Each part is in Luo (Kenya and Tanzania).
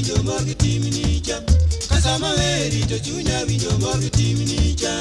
winjo mor gi timni cha. Kasama weri to chunya winjo mor gi timni cha.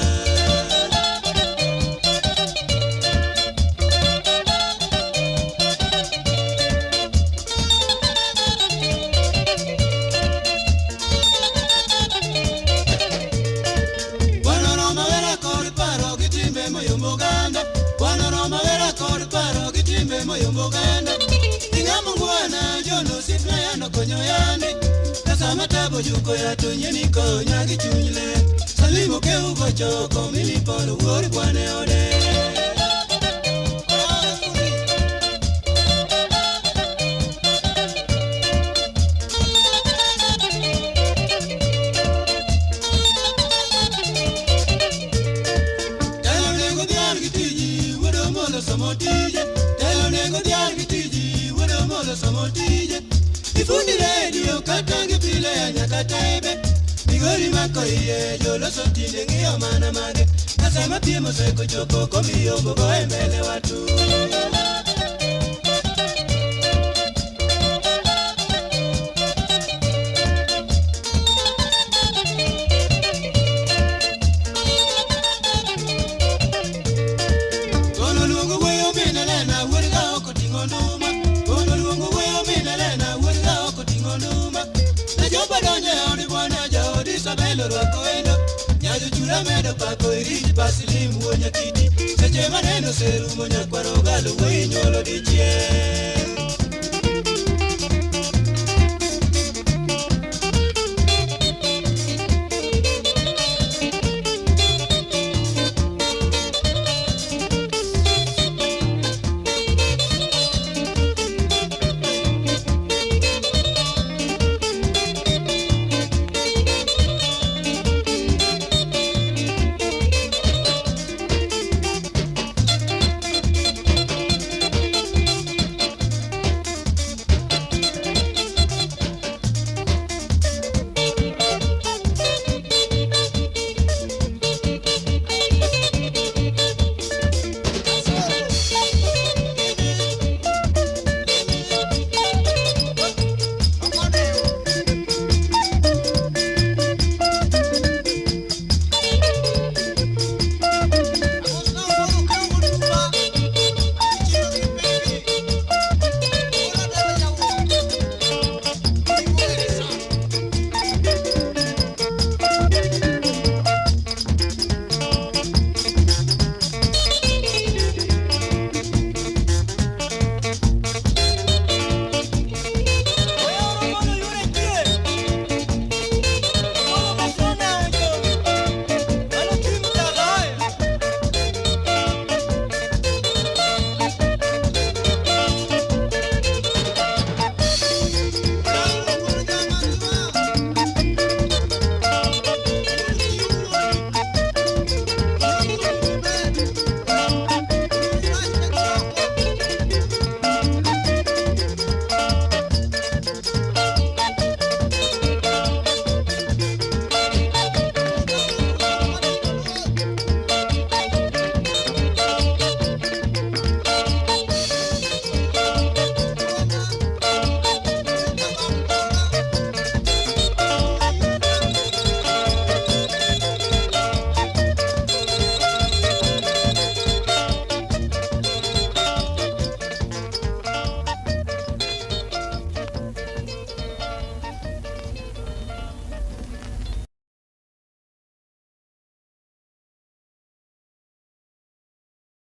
Tabo juko ya to nyeni ko nyagi chunyle salimo ke ugo choko mili polo wori kwane ode Telo nego diar gitiji wodo molo samotije Telo nego diar gitiji wodo molo samotije Ifundi radio katangi pile ya nyakataibe Migori mako iye jolo sotinde ngiyo mana mage Kasama pimo seko choko komiyo mbogo mbele watu Kono lungu weyo minalena wuriga oko tingo numa Kono lungu weyo minalena wuriga oko tingo numa Najoba donye odi bwana jaodi sabelo rwako endo Nyajo chula medo pako iriji pasilimu wonya kiti Seche maneno seru monya kwa rogalo wey nyolo dichie